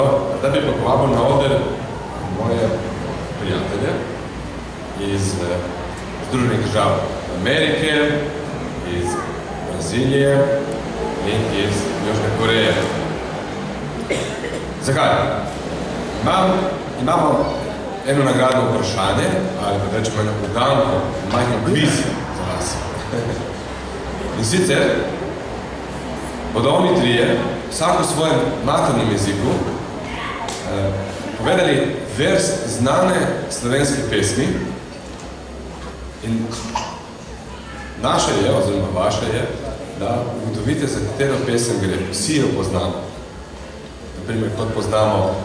No, zdaj bi pa povabil na oder moje prijatelje iz Združenih držav Amerike, iz Brazilije in iz Južne Koreje. Zakaj? Imamo eno nagradno vprašanje, ali pa rečemo eno uganko, majhno kviz za vas. In sicer bodo oni trije, vsak v svojem maternem jeziku, povedali vers znane slovenske pesmi in naše je, oziroma vaše je, da ugotovite, za katero pesem gre. Vsi jo poznamo. Naprimer, kot poznamo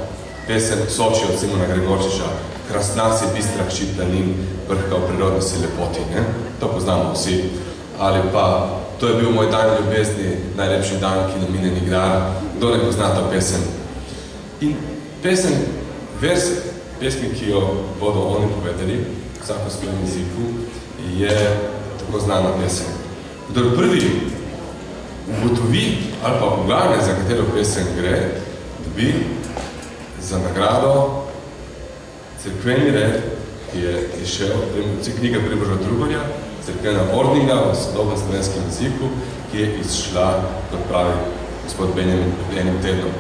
pesem Soči od Simona Gregorčiča, Krasna si bistra hči planin, vrhka v prirodni si lepoti. Ne? To poznamo vsi. Ali pa To je bil moj dan ljubezni, najlepši dan, ki ne mine nikdar. Kdo ne pozna ta pesem? In pesem, vers pesmi, ki jo bodo oni povedali, vsako svojem jeziku, je tako znana pesem. Kdor prvi ugotovi ali pa ugane, za katero pesem gre, dobi za nagrado cerkveni red, ki je išel, knjiga Primoža Trubarja, cerkvena ordninga v sodobnem slovenskem jeziku, ki je izšla, kot pravi gospod Benjamin, pred enim tednom.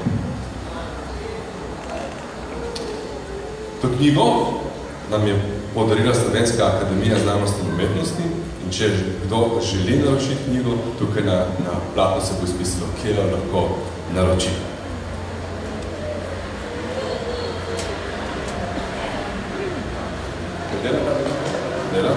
To knjigo nam je podarila Slovenska akademija znanosti in umetnosti in če kdo želi naročiti knjigo, tukaj na platno se bo izpisalo, kje jo lahko naroči. Dela?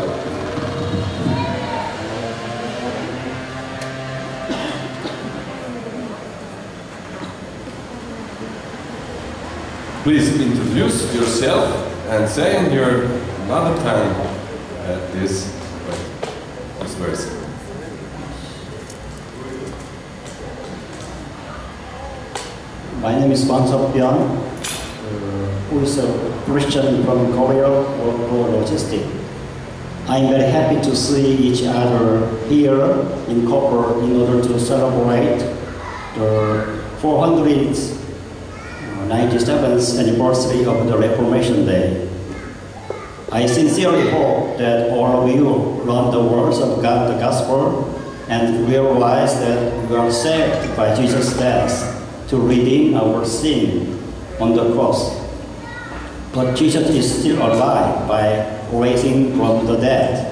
Please introduce yourself and say in your mother tongue this verse. My name is Wang Seok-byun, who is a Christian from Korea or Logistics. I'm very happy to see each other here in Koper in order to celebrate the 497th anniversary of the Reformation Day. I sincerely hope that all of you learn the words of God, the gospel, and realize that we are saved by Jesus' death to redeem our sin on the cross. But Jesus is still alive by raising from the dead.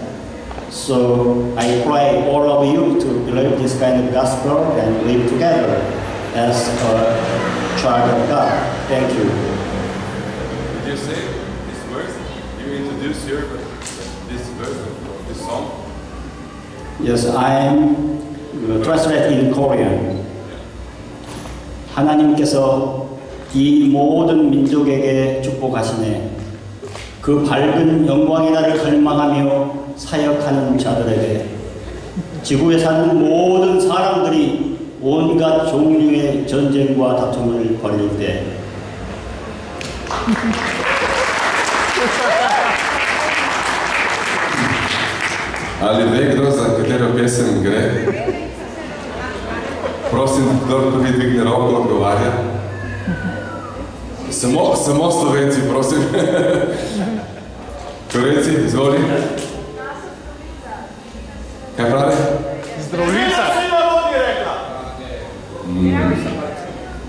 So I pray all of you to believe this kind of gospel and live together as a child of God. Thank you. Did you say this verse? You introduce this verse of this song? Yes, I'm translated in Korean. 하나님께서 이 모든 민족에게 축복하시네. 그 밝은 영광의 날을 갈망하며 사역하는 자들에게 지구에 사는 모든 사람들이 온갖 종류의 전쟁과 다툼을 벌일 때 Ali ve kdo, za katero pesem gre? Prosim, kdo prvi dvigne roko, odgovarja. Samo Slovenci, prosim. Korejci, izvoli. Kaj pravi? Zdravljica.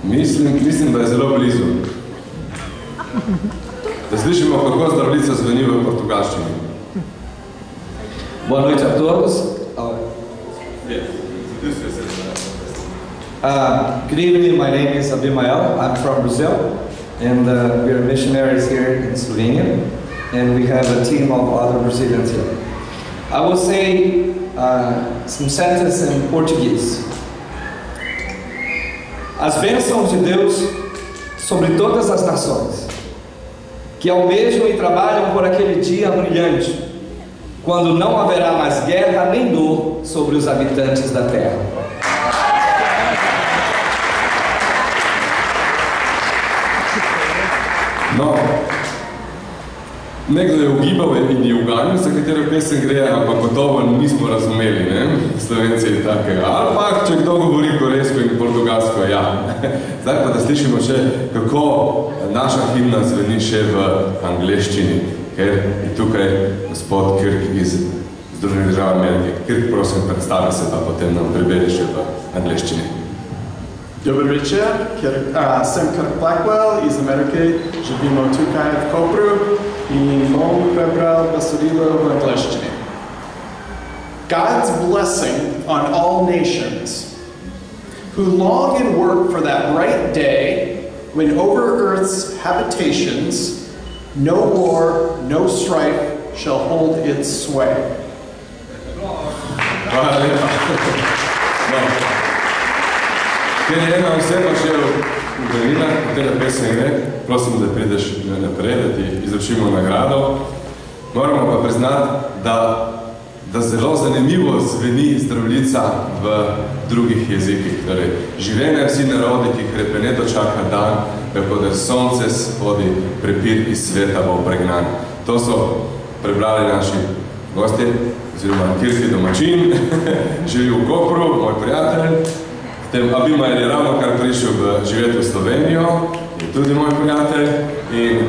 Mislim, da je zelo blizu. Da slišimo, kako zdravljica zveni v portugalščini. Boa noite a todos. Good evening, my name is Abimael. I'm from Brazil, and we are missionaries here in Slovenia, and we have a team of other Brazilians here. I will say some sentences in Portuguese. As bênçãos de Deus sobre todas as nações, que almejam e trabalham por aquele dia brilhante, quando não haverá mais guerra nem dor sobre os habitantes da terra. No, nekdo je ugibal in je uganil, za katero pesem gre, ampak gotovo nismo razumeli, ne? Slovenci takega. Ali pa, če kdo govori korejsko in portugalsko, ja. Zdaj pa da slišimo še, kako naša himna zveni še v angleščini, ker je tukaj gospod Kirk iz Združenih držav Amerike. Kirk, prosim, predstavi se pa potem nam preberi še v angleščini. Dobar večer, sem Kirk Blackwell iz Amerike, živimo tukaj v Kopru in bom prebral besedilo v angleščini. God's blessing on all nations, who long and work for that right day when over earth's habitations no war, no strife shall hold its sway. Hvala lepa. No. Ker je ena oseba še v Berlina, katera pesem gre, prosim, da prideš naprej, da ti izročimo nagrado. Moramo pa priznati, da zelo zanimivo zveni Zdravljica v drugih jezikih. Torej, živene vsi narodi, ki hrepeneto čaka dan, kako da sonce spodi prepir iz sveta bo pregnan. To so prebrali naši gosti, oziroma Kirki domačin, živi v Kopru, moj prijatelj. Potem Abimael je ravno kar prišel živeti v Slovenijo, je tudi moj prijatelj. In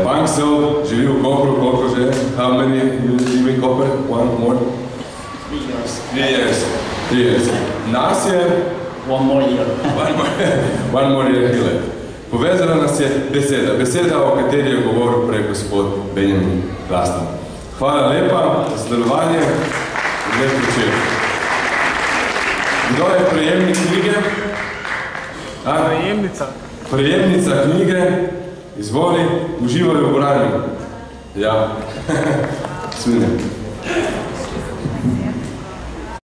Banksel živi v Kopru, koliko že? How many you live in Koper? One more? 3 years. 3 years. Nas je... One more year. One more year here. Povezala nas je beseda. Beseda, o kateri je govoril prej gospod Benjamin Laston. Hvala lepa za sodelovanje. Lep večer. Kdo je prejemnik knjige? Prejemnica. Prejemnica knjige. Izvoli, uživaj v branju. Ja. Svidim.